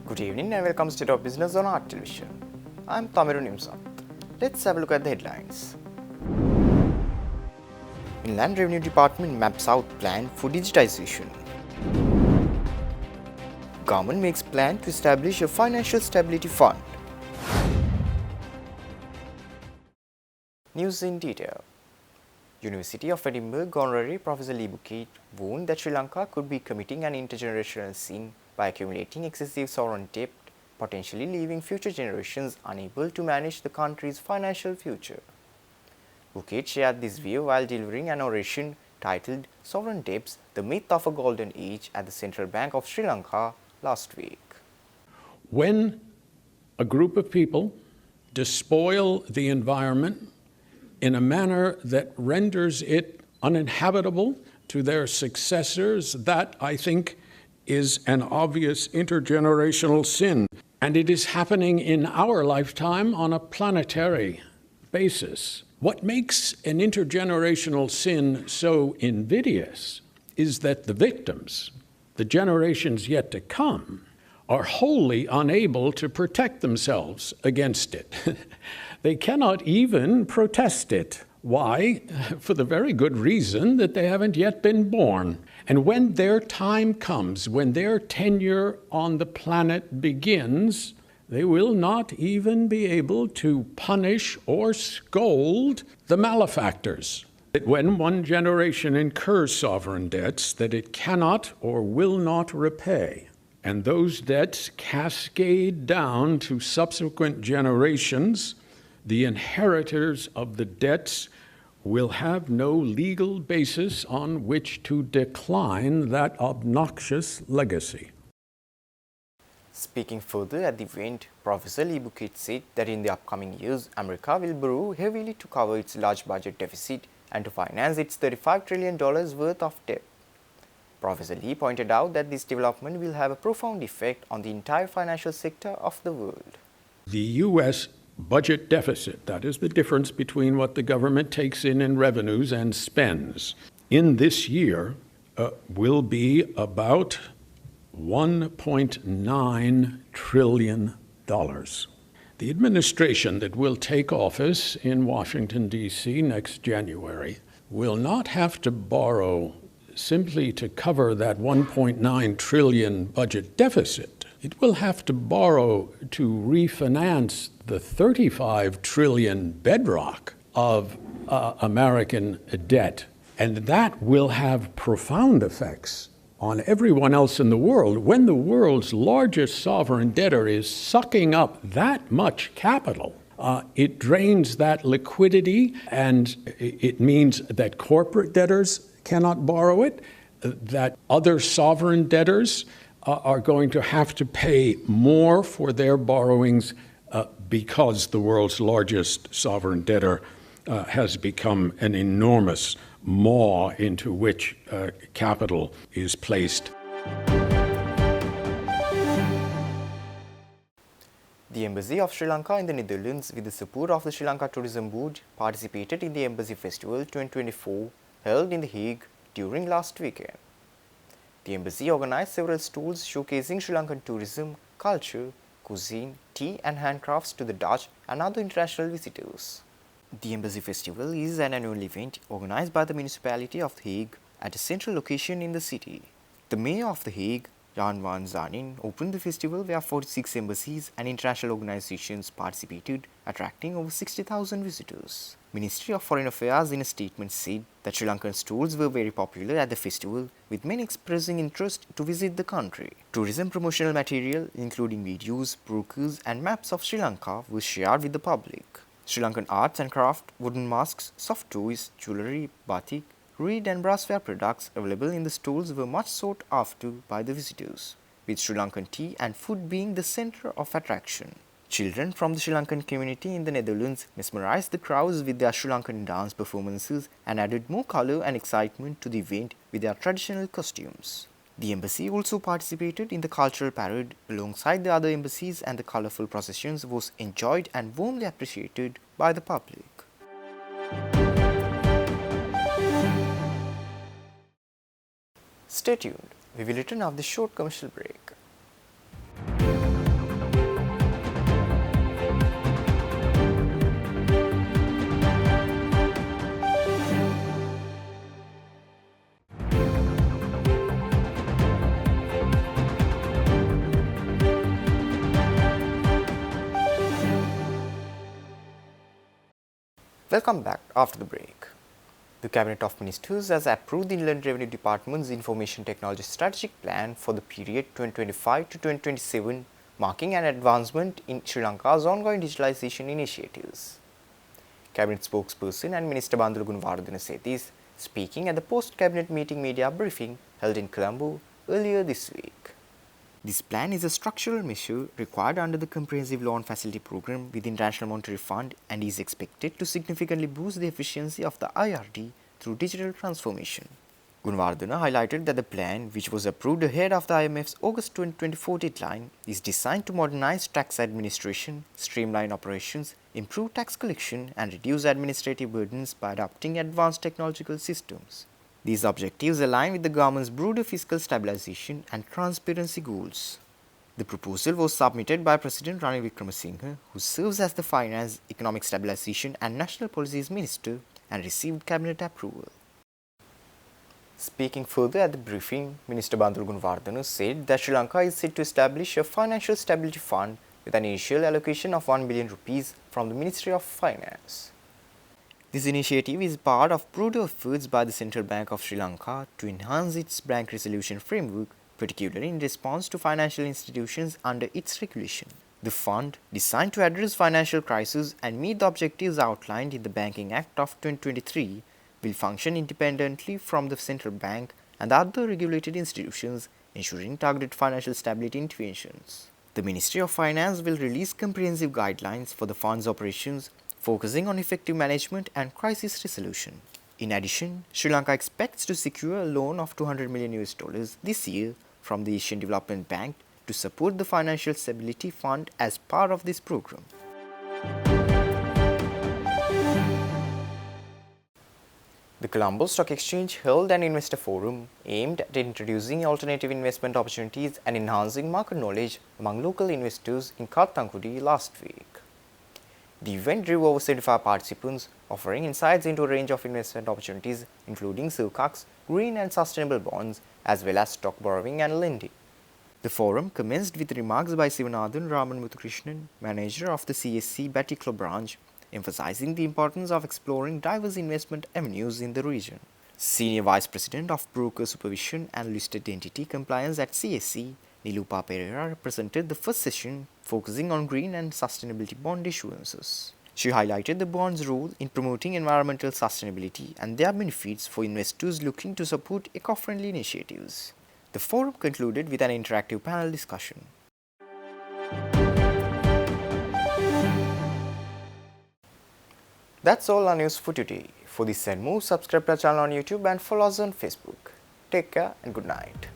Good evening and welcome to State of Business on Art Television. I'm Tamiru Nimsat. Let's have a look at the headlines. Inland Revenue Department maps out plan for digitization. Government makes plan to establish a financial stability fund. News in detail. University of Edinburgh Honorary Professor Lee Bucket warned that Sri Lanka could be committing an intergenerational sin by accumulating excessive sovereign debt, potentially leaving future generations unable to manage the country's financial future. Bucket shared this view while delivering an oration titled Sovereign Debts, the Myth of a Golden Age at the Central Bank of Sri Lanka last week. When a group of people despoil the environment in a manner that renders it uninhabitable to their successors, that, I think, is an obvious intergenerational sin. And it is happening in our lifetime on a planetary basis. What makes an intergenerational sin so invidious is that the victims, the generations yet to come, are wholly unable to protect themselves against it. They cannot even protest it. Why? For the very good reason that they haven't yet been born. And when their time comes, when their tenure on the planet begins, they will not even be able to punish or scold the malefactors. That when one generation incurs sovereign debts that it cannot or will not repay, and those debts cascade down to subsequent generations, the inheritors of the debts will have no legal basis on which to decline that obnoxious legacy. Speaking further at the event, Professor Lee Bucket said that in the upcoming years, America will borrow heavily to cover its large budget deficit and to finance its $35 trillion worth of debt. Professor Lee pointed out that this development will have a profound effect on the entire financial sector of the world. The U.S. budget deficit, that is the difference between what the government takes in revenues and spends, in this year will be about $1.9 trillion. The administration that will take office in Washington, D.C. next January will not have to borrow simply to cover that $1.9 trillion budget deficit. It will have to borrow to refinance the $35 trillion bedrock of American debt. And that will have profound effects on everyone else in the world. When the world's largest sovereign debtor is sucking up that much capital, it drains that liquidity, and it means that corporate debtors cannot borrow it, that other sovereign debtors are going to have to pay more for their borrowings because the world's largest sovereign debtor has become an enormous maw into which capital is placed. The Embassy of Sri Lanka in the Netherlands, with the support of the Sri Lanka Tourism Board, participated in the Embassy Festival 2024 held in The Hague during last weekend. The Embassy organized several stalls showcasing Sri Lankan tourism, culture, cuisine, tea and handcrafts to the Dutch and other international visitors. The Embassy Festival is an annual event organized by the municipality of The Hague at a central location in the city. The mayor of The Hague, Jan van Zanen, opened the festival where 46 embassies and international organizations participated, attracting over 60,000 visitors. Ministry of Foreign Affairs in a statement said that Sri Lankan stalls were very popular at the festival, with many expressing interest to visit the country. Tourism promotional material, including videos, brochures and maps of Sri Lanka, was shared with the public. Sri Lankan arts and craft, wooden masks, soft toys, jewellery, batik, reed and brassware products available in the stalls were much sought after by the visitors, with Sri Lankan tea and food being the centre of attraction. Children from the Sri Lankan community in the Netherlands mesmerized the crowds with their Sri Lankan dance performances and added more colour and excitement to the event with their traditional costumes. The embassy also participated in the cultural parade alongside the other embassies, and the colourful processions was enjoyed and warmly appreciated by the public. Stay tuned. We will return after the short commercial break. Welcome back after the break. The Cabinet of Ministers has approved the Inland Revenue Department's Information Technology Strategic Plan for the period 2025 to 2027, marking an advancement in Sri Lanka's ongoing digitalization initiatives. Cabinet spokesperson and Minister Bandula Gunawardena said this, speaking at the post-cabinet meeting media briefing held in Colombo earlier this week. This plan is a structural measure required under the Comprehensive Loan Facility Program with the International Monetary Fund and is expected to significantly boost the efficiency of the IRD through digital transformation. Gunawardena highlighted that the plan, which was approved ahead of the IMF's August 2024 deadline, is designed to modernize tax administration, streamline operations, improve tax collection, and reduce administrative burdens by adopting advanced technological systems. These objectives align with the government's broader fiscal stabilization and transparency goals. The proposal was submitted by President Ranil Wickremesinghe, who serves as the Finance, Economic Stabilization and National Policies Minister, and received cabinet approval. Speaking further at the briefing, Minister Bandula Gunawardena said that Sri Lanka is set to establish a financial stability fund with an initial allocation of 1 billion rupees from the Ministry of Finance. This initiative is part of broader efforts by the Central Bank of Sri Lanka to enhance its bank resolution framework, particularly in response to financial institutions under its regulation. The fund, designed to address financial crises and meet the objectives outlined in the Banking Act of 2023, will function independently from the central bank and other regulated institutions, ensuring targeted financial stability interventions. The Ministry of Finance will release comprehensive guidelines for the fund's operations, focusing on effective management and crisis resolution. In addition, Sri Lanka expects to secure a loan of $200 million this year from the Asian Development Bank to support the Financial Stability Fund as part of this program. The Colombo Stock Exchange held an investor forum aimed at introducing alternative investment opportunities and enhancing market knowledge among local investors in Kaltangudi last week. The event drew over 75 participants, offering insights into a range of investment opportunities including silks, green and sustainable bonds, as well as stock borrowing and lending. The forum commenced with remarks by Sivanathan Raman Muthukrishnan, manager of the CSC Batiklo branch, emphasizing the importance of exploring diverse investment avenues in the region. Senior Vice President of Broker Supervision and Listed Entity Compliance at CSC, Nilupa Pereira, represented the first session, focusing on green and sustainability bond issuances. She highlighted the bonds' role in promoting environmental sustainability and their benefits for investors looking to support eco-friendly initiatives. The forum concluded with an interactive panel discussion. That's all our news for today. For this and more, subscribe to our channel on YouTube and follow us on Facebook. Take care and good night.